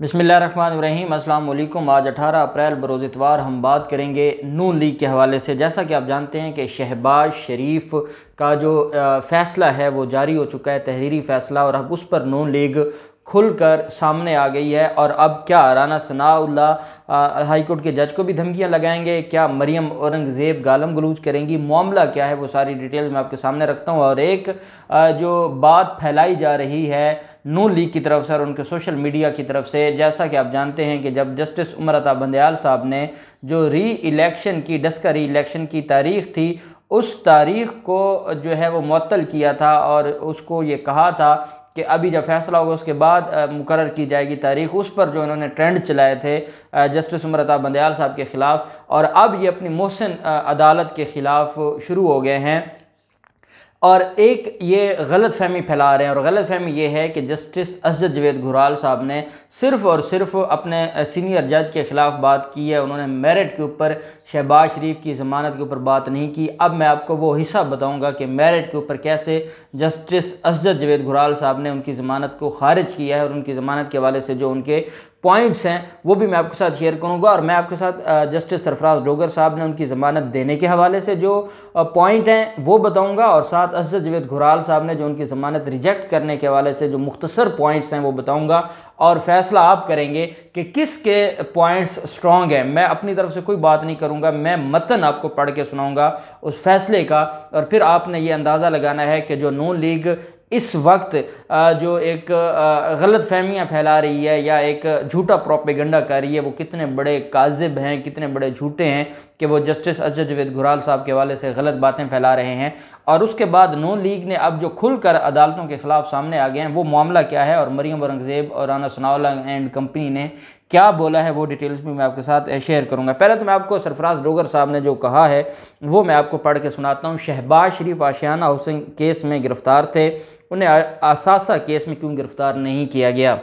बिस्मिल्लाहिर्रहमानिर्रहीम। अस्सलाम वालेकुम। आज 18 अप्रैल बरोज़ इतवार हम बात करेंगे नून लीग के हवाले से। जैसा कि आप जानते हैं कि शहबाज शरीफ का जो फ़ैसला है वो जारी हो चुका है, तहरीरी फ़ैसला, और अब उस पर नून लीग खुलकर सामने आ गई है। और अब क्या राना सनाउल्लाह हाई कोर्ट के जज को भी धमकियां लगाएंगे? क्या मरियम औरंगज़ेब गालम गलूज करेंगी? मामला क्या है वो सारी डिटेल मैं आपके सामने रखता हूँ। और एक जो बात फैलाई जा रही है नून लीग की तरफ से और उनके सोशल मीडिया की तरफ से, जैसा कि आप जानते हैं कि जब जस्टिस उमर अता बंदयाल साहब ने जो री इलेक्शन की डस्का री इलेक्शन की तारीख़ थी, उस तारीख़ को जो है वो मुअत्तल किया था और उसको ये कहा था कि अभी जब फैसला होगा उसके बाद मुकर्रर की जाएगी तारीख़। उस पर जो इन्होंने ट्रेंड चलाए थे जस्टिस उमर अता बंदयाल साहब के ख़िलाफ़, और अब ये अपनी मोहसिन अदालत के ख़िलाफ़ शुरू हो गए हैं और एक ये गलत फहमी फैला रहे हैं। और गलत फहमी ये है कि जस्टिस असद जवेद घुराल साहब ने सिर्फ़ और सिर्फ अपने सीनियर जज के ख़िलाफ़ बात की है, उन्होंने मेरिट के ऊपर शहबाज शरीफ की ज़मानत के ऊपर बात नहीं की। अब मैं आपको वो हिस्सा बताऊंगा कि मेरिट के ऊपर कैसे जस्टिस असद जवेद घुराल साहब ने उनकी ज़मानत को खारिज किया है और उनकी ज़मानत के हवाले से जो उनके पॉइंट्स हैं वो भी मैं आपके साथ शेयर करूंगा। और मैं आपके साथ जस्टिस सरफराज डोगर साहब ने उनकी ज़मानत देने के हवाले से जो पॉइंट हैं वो बताऊंगा, और साथ असद जवेद घुराल साहब ने जो उनकी ज़मानत रिजेक्ट करने के हवाले से जो मुख्तसर पॉइंट्स हैं वो बताऊंगा। और फैसला आप करेंगे कि किसके पॉइंट्स स्ट्रॉन्ग हैं। मैं अपनी तरफ से कोई बात नहीं करूंगा, मैं मतन आपको पढ़ के सुनाऊंगा उस फैसले का, और फिर आपने ये अंदाज़ा लगाना है कि जो नून लीग इस वक्त जो एक गलत फहमियाँ फैला रही है या एक झूठा प्रोपेगेंडा कर रही है, वो कितने बड़े काज़िब हैं, कितने बड़े झूठे हैं कि वो जस्टिस असद जवेद घुराल साहब के हवाले से गलत बातें फैला रहे हैं। और उसके बाद नून लीग ने अब जो खुलकर अदालतों के ख़िलाफ़ सामने आ गए हैं वो मामला क्या है, और मरियम औरंगज़ेब और राना सनाउल्लाह एंड कंपनी ने क्या बोला है वो डिटेल्स भी मैं आपके साथ शेयर करूंगा। पहले तो मैं आपको सरफराज डोगर साहब ने जो कहा है वो मैं आपको पढ़ के सुनाता हूँ। शहबाज शरीफ आशियाना हाउसिंग केस में गिरफ्तार थे, उन्हें असासा केस में क्यों गिरफ्तार नहीं किया गया?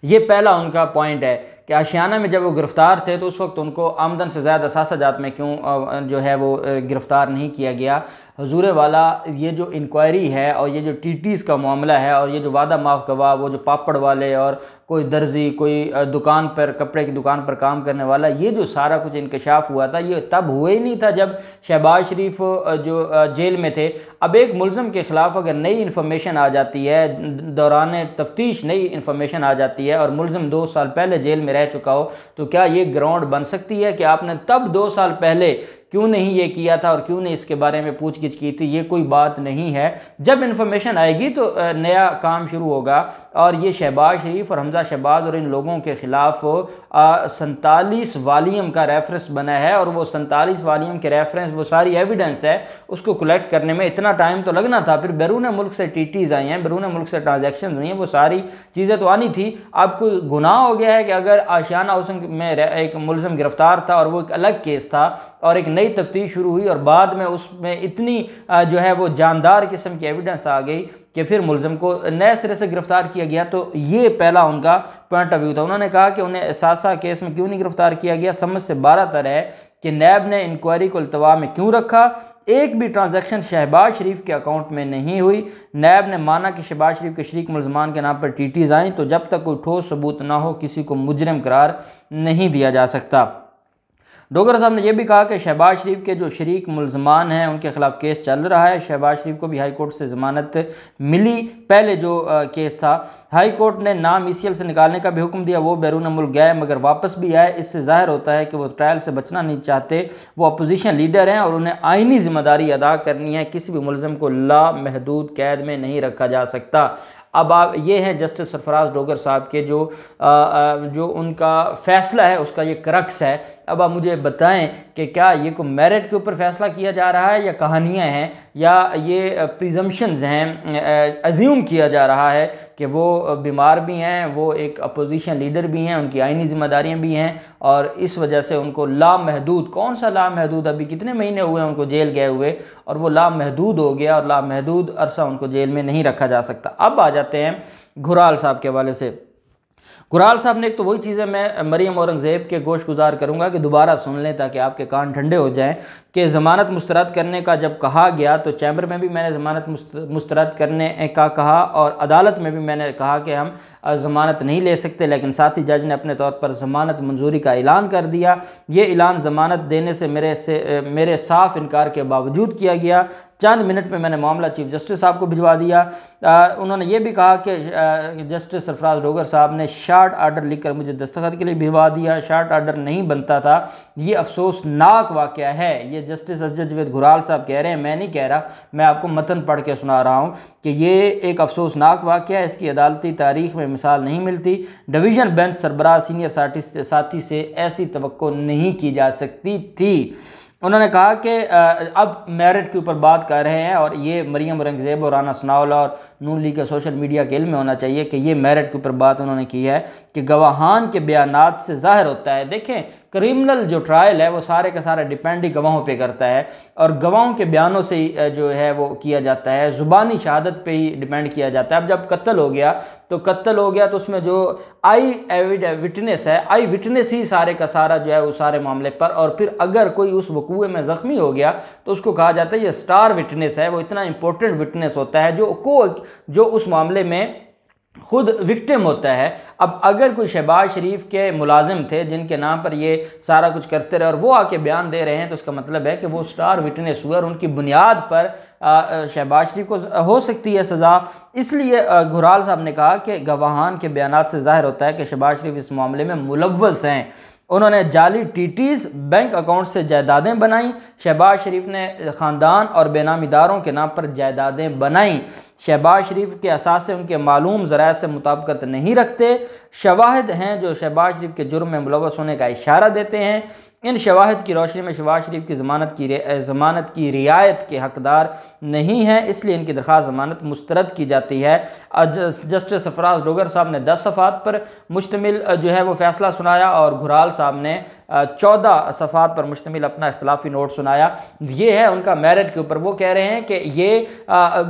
ये पहला उनका पॉइंट है कि आशियाना में जब वो गिरफ़्तार थे तो उस वक्त उनको आमदन से ज़्यादा असासा जात में क्यों जो है वो गिरफ़्तार नहीं किया गया। हुजूर वाला ये जो इंक्वायरी है और ये जो टीटीज़ का मामला है और ये जो वादा माफ़ गवाह, वो जो पापड़ वाले और कोई दर्जी, कोई दुकान पर कपड़े की दुकान पर काम करने वाला, ये जो सारा कुछ इंकशाफ हुआ था ये तब हुआ ही नहीं था जब शहबाज शरीफ जो जेल में थे। अब एक मुलज़म के ख़िलाफ़ अगर नई इन्फॉर्मेशन आ जाती है, दौरान तफ्तीश नई इन्फॉर्मेशन आ जाती है और मुलज़म 2 साल पहले जेल में रह चुका हो, तो क्या ये ग्राउंड बन सकती है कि आपने तब 2 साल पहले क्यों नहीं ये किया था और क्यों नहीं इसके बारे में पूछगिछ की थी? ये कोई बात नहीं है। जब इन्फॉर्मेशन आएगी तो नया काम शुरू होगा। और ये शहबाज शरीफ और हमजा शहबाज और इन लोगों के ख़िलाफ़ 47 वालीम का रेफरेंस बना है, और वो 47 वालीम के रेफरेंस, वो सारी एविडेंस है, उसको कलेक्ट करने में इतना टाइम तो लगना था। फिर बैरून मुल्क से टीटीज़ आई हैं, बैरून मुल्क से ट्रांजैक्शन हुई हैं, वो सारी चीज़ें तो आनी थी। अब कोई गुनाह हो गया है कि अगर आशियाना हाउसिंग में एक मुलज़म गिरफ्तार था और वो एक अलग केस था और एक नई तफ्तीश शुरू हुई और बाद में उसमें इतनी जो है वो जानदार किस्म की एविडेंस आ गई कि फिर मुलज़म को नए सिरे से गिरफ्तार किया गया। तो ये पहला उनका पॉइंट ऑफ व्यू था। उन्होंने कहा कि उन्हें असासा केस में क्यों नहीं गिरफ्तार किया गया। समझ से 12 तर है कि नैब ने इंक्वायरी को अल्तवा में क्यों रखा। एक भी ट्रांजैक्शन शहबाज शरीफ के अकाउंट में नहीं हुई। नैब ने माना कि शहबाज शरीफ के शरीक मुलजमान के नाम पर टीटीज़ आईं, तो जब तक कोई ठोस सबूत ना हो किसी को मुजरिम करार नहीं दिया जा सकता। डोगर साहब ने यह भी कहा कि शहबाज शरीफ के जो शरीक मुलजमान हैं उनके खिलाफ केस चल रहा है। शहबाज शरीफ को भी हाई कोर्ट से ज़मानत मिली। पहले जो केस था, हाई कोर्ट ने नाम ECL से निकालने का भी हुक्म दिया। वो बैरून मुल्क गए मगर वापस भी आए। इससे ज़ाहिर होता है कि वो ट्रायल से बचना नहीं चाहते। वो अपोजिशन लीडर हैं और उन्हें आइनी ज़िम्मेदारी अदा करनी है। किसी भी मुलज़म को लामहदूद कैद में नहीं रखा जा सकता। अब आप ये है जस्टिस सरफराज डोगर साहब के जो उनका फ़ैसला है उसका ये क्रक्स है। अब आप मुझे बताएं कि क्या ये को मेरिट के ऊपर फैसला किया जा रहा है या कहानियाँ हैं या ये प्रिजम्पशंस हैं, अज्यूम किया जा रहा है कि वो बीमार भी हैं, वो एक अपोजिशन लीडर भी हैं, उनकी आइनी ज़िम्मेदारियाँ भी हैं और इस वजह से उनको लामहदूद, कौन सा लामहदूद, अभी कितने महीने हुए उनको जेल गए हुए और वो लामहदूद हो गया और लामहदूद अरसा उनको जेल में नहीं रखा जा सकता। अब आ जाते हैं घुराल साहब के हवाले से। कुराल साहब ने एक तो वही चीज़ें मैं मरीम औरंगज़ेब के गोश गुजार करूँगा कि दोबारा सुन लें ताकि आपके कान ठंडे हो जाएं कि ज़मानत मुस्तरद करने का जब कहा गया तो चैम्बर में भी मैंने ज़मानत मुस्तरद करने का कहा और अदालत में भी मैंने कहा कि हम ज़मानत नहीं ले सकते, लेकिन साथ ही जज ने अपने तौर पर ज़मानत मंजूरी का ऐलान कर दिया। ये ऐलान ज़मानत देने से मेरे साफ इनकार के बावजूद किया गया। चंद मिनट में मैंने मामला चीफ जस्टिस साहब को भिजवा दिया। उन्होंने ये भी कहा कि जस्टिस सरफराज डोगर साहब ने शार्ट आर्डर लिखकर मुझे दस्तखत के लिए भिजवा दिया। शार्ट आर्डर नहीं बनता था। ये अफसोसनाक वाक़या है। ये जस्टिस असजद जवेद घुराल साहब कह रहे हैं, मैं नहीं कह रहा, मैं आपको मतन पढ़ के सुना रहा हूँ कि ये एक अफसोसनाक वाक़या है। इसकी अदालती तारीख में मिसाल नहीं मिलती। डिवीज़न बेंच सरबराह सीनियर साथी से ऐसी तवक्को नहीं की जा सकती थी। उन्होंने कहा कि अब मेरिट के ऊपर बात कर रहे हैं और ये मरीम औरंगज़ेब और राना सनाउल्लाह और नून लीग के सोशल मीडिया के इल्म में होना चाहिए कि ये मेरिट के ऊपर बात उन्होंने की है कि गवाहान के बयानात से ज़ाहिर होता है। देखें, क्रिमिनल जो ट्रायल है वो सारे का सारा डिपेंड ही गवाहों पे करता है और गवाहों के बयानों से ही जो है वो किया जाता है, ज़ुबानी शहादत पे ही डिपेंड किया जाता है। अब जब कत्ल हो गया तो उसमें जो विटनेस है, आई विटनेस ही सारे का सारा जो है वो सारे मामले पर, और फिर अगर कोई उस वकूए में ज़ख्मी हो गया तो उसको कहा जाता है ये स्टार विटनेस है। वो इतना इंपॉर्टेंट विटनेस होता है जो उस मामले में खुद विक्टिम होता है। अब अगर कोई शहबाज शरीफ के मुलाजिम थे जिनके नाम पर ये सारा कुछ करते रहे और वो आके बयान दे रहे हैं तो उसका मतलब है कि वो स्टार विटनेस हुए और उनकी बुनियाद पर शहबाज शरीफ को हो सकती है सज़ा। इसलिए घुराल साहब ने कहा कि गवाहान के बयानात से ज़ाहिर होता है कि शहबाज शरीफ इस मामले में मुलव्वस हैं। उन्होंने जाली टीटीज़ बैंक अकाउंट से जायदादें बनाई। शहबाज शरीफ ने ख़ानदान और बेनामीदारों के नाम पर जायदादें बनाई। शहबाज शरीफ के असासे उनके मालूम ज़राए से मुताबिकत नहीं रखते। शवाहिद हैं जो शहबाज शरीफ के जुर्म में मुलव्वस होने का इशारा देते हैं। इन शवाहिद की रोशनी में शहबाज शरीफ की ज़मानत की रियायत के हकदार नहीं है, इसलिए इनकी दरख्वास्त ज़मानत मुस्तरद की जाती है। जस्टिस सरफराज डोगर साहब ने 10 सफ़ात पर मुश्तमिल जो है वो फ़ैसला सुनाया और घुराल साहब ने 14 सफ़ात पर मुश्तमिल अपना इख्तलाफी नोट सुनाया। ये है उनका मेरिट के ऊपर। वो कह रहे हैं कि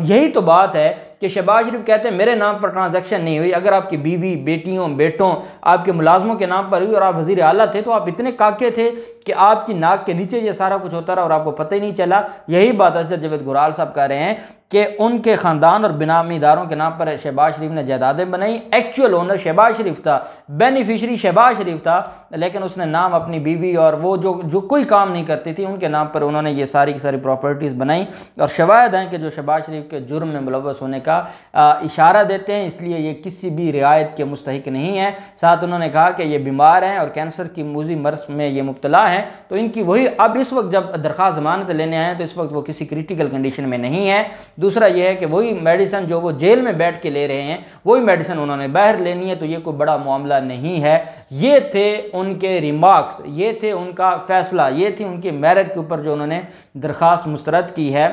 यही तो बात है कि शहबाज शरीफ कहते हैं मेरे नाम पर ट्रांजैक्शन नहीं हुई। अगर आपकी बीवी, बेटियों, बेटों, आपके मुलाजमों के नाम पर हुई और आप वज़ीर आला थे तो आप इतने काके थे कि आपकी नाक के नीचे ये सारा कुछ होता रहा और आपको पता ही नहीं चला। यही बात असजद जवेद घुराल साहब कह रहे हैं कि उनके ख़ानदान और बेनामीदारों के नाम पर शहबाज शरीफ ने जायदादें बनाई। एक्चुअल ओनर शहबाज शरीफ था, बेनिफिशरी शहबाज शरीफ था, लेकिन उसने नाम अपनी बीवी और वो जो कोई काम नहीं करती थी उनके नाम पर उन्होंने ये सारी की सारी प्रॉपर्टीज़ बनाई। और शवाहिद हैं कि जो शहबाज शरीफ के जुर्म में मुलव्वस होने का इशारा देते हैं, इसलिए ये किसी भी रियायत के मुस्तहिक नहीं है। साथ उन्होंने कहा कि ये बीमार हैं और कैंसर की मूजी मर्ज में ये मुब्तला हैं, तो इनकी वही अब इस वक्त जब दरख्वास्त ज़मानत लेने आए तो इस वक्त वो किसी क्रिटिकल कंडीशन में नहीं है। दूसरा यह है कि वही मेडिसिन जो वो जेल में बैठ के ले रहे हैं वही मेडिसिन उन्होंने बाहर लेनी है, तो ये कोई बड़ा मामला नहीं है। ये थे उनके रिमार्क्स, ये थे उनका फैसला, ये थी उनकी मेरिट के ऊपर जो उन्होंने दरख्वास्त मुस्तरद की है।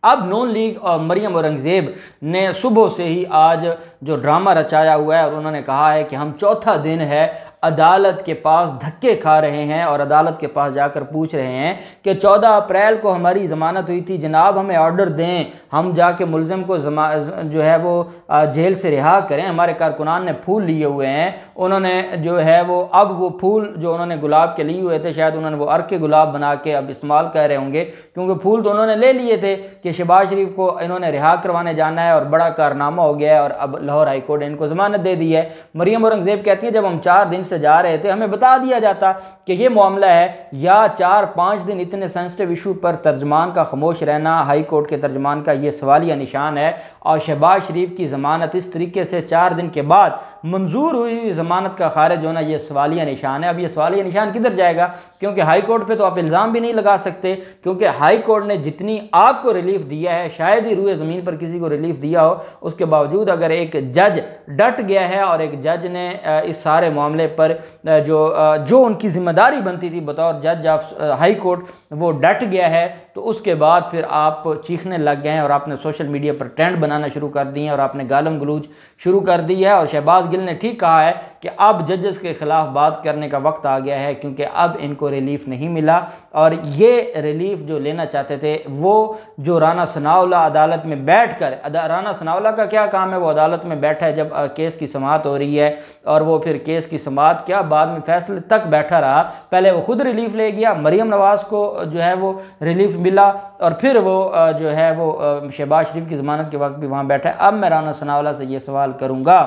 अब नून लीग और मरीम औरंगज़ेब ने सुबह से ही आज जो ड्रामा रचाया हुआ है और उन्होंने कहा है कि हम चौथा दिन है अदालत के पास धक्के खा रहे हैं और अदालत के पास जाकर पूछ रहे हैं कि 14 अप्रैल को हमारी ज़मानत हुई थी, जनाब हमें ऑर्डर दें, हम जाके मुलज़िम को जो है वो जेल से रिहा करें। हमारे कारकुनान ने फूल लिए हुए हैं, उन्होंने जो है वो अब वो फूल जो उन्होंने गुलाब के लिए हुए थे शायद उन्होंने वो अर्क के गुलाब बना के अब इस्तेमाल कर रहे होंगे, क्योंकि फूल तो उन्होंने ले लिए थे कि शहबाज शरीफ को इन्होंने रिहा करवाने जाना है और बड़ा कारनामा हो गया है और अब लाहौर हाई कोर्ट ने इनको ज़मानत दे दी है। मरीम औरंगज़ेब कहती है जब हम 4 दिन से जा रहे थे हमें बता दिया जाता कि ये मामला है, या 4-5 दिन इतने सेंसिटिव इशू पर तर्जमान का खामोश रहना हाई कोर्ट के तर्जमान का ये सवालिया निशान है। और शहबाज शरीफ की ज़मानत इस तरीके से 4 दिन के बाद मंजूर हुई ज़मानत का खारिज होना ये सवालिया निशान है। अब ये सवालिया निशान किधर जाएगा, क्योंकि हाई कोर्ट पे तो आप इल्ज़ाम भी नहीं लगा सकते, क्योंकि हाई कोर्ट ने जितनी आपको रिलीफ दिया है शायद ही रूए ज़मीन पर किसी को रिलीफ दिया हो। उसके बावजूद अगर एक जज डट गया है और एक जज ने इस सारे मामले पर जो उनकी जिम्मेदारी बनती थी बतौर जज ऑफ हाई कोर्ट वो डट गया है, तो तो उसके बाद फिर आप चीखने लग गए और आपने सोशल मीडिया पर ट्रेंड बनाना शुरू कर दिए और आपने गालम गलूच शुरू कर दी है। और शहबाज गिल ने ठीक कहा है कि अब जजेस के ख़िलाफ़ बात करने का वक्त आ गया है, क्योंकि अब इनको रिलीफ नहीं मिला। और ये रिलीफ जो लेना चाहते थे वो जो राना सनाउल्लाह अदालत में बैठ कर, राना सनाउल्लाह का क्या काम है, वो अदालत में बैठा है जब केस की समाअत हो रही है, और वो फिर केस की समाअत क्या बाद में फैसले तक बैठा रहा। पहले वो खुद रिलीफ ले गया, मरियम नवाज़ को जो है वो रिलीफ मिला, और फिर वो जो है वो शहबाज शरीफ की ज़मानत के वक्त भी वहाँ बैठा है। अब मैं राना सनाउल्लाह से ये सवाल करूँगा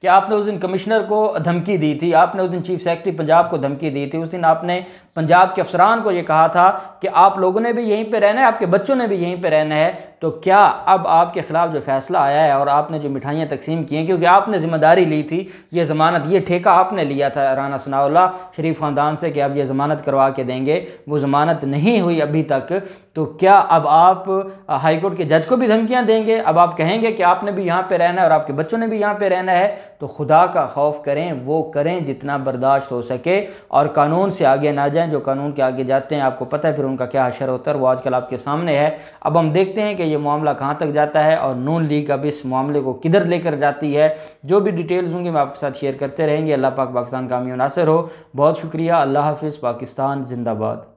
कि आपने उस दिन कमिश्नर को धमकी दी थी, आपने उस दिन चीफ सेक्रेटरी पंजाब को धमकी दी थी, उस दिन आपने पंजाब के अफसरान को ये कहा था कि आप लोगों ने भी यहीं पे रहना है, आपके बच्चों ने भी यहीं पे रहना है। तो क्या अब आपके ख़िलाफ़ जो फैसला आया है और आपने जो मिठाइयाँ तकसीम की हैं, क्योंकि आपने ज़िम्मेदारी ली थी, ये ज़मानत, ये ठेका आपने लिया था राना सनाउल्लाह शरीफ ख़ानदान से कि अब ये ज़मानत करवा के देंगे, वो ज़मानत नहीं हुई अभी तक। तो क्या अब आप हाई कोर्ट के जज को भी धमकियाँ देंगे? अब आप कहेंगे कि आपने भी यहाँ पर रहना है और आपके बच्चों ने भी यहाँ पर रहना है? तो खुदा का खौफ करें, वो करें जितना बर्दाश्त हो सके और कानून से आगे ना जाएं। जो कानून के आगे जाते हैं आपको पता है फिर उनका क्या हशर होता है, वो आजकल आपके सामने है। अब हम देखते हैं कि ये मामला कहाँ तक जाता है और नून लीग अब इस मामले को किधर लेकर जाती है। जो भी डिटेल्स होंगी मैं आपके साथ शेयर करते रहेंगे। अल्लाह पाक पाकिस्तान कामयाब नासिर हो। बहुत शुक्रिया। अल्लाह हाफिज़। पाकिस्तान जिंदाबाद।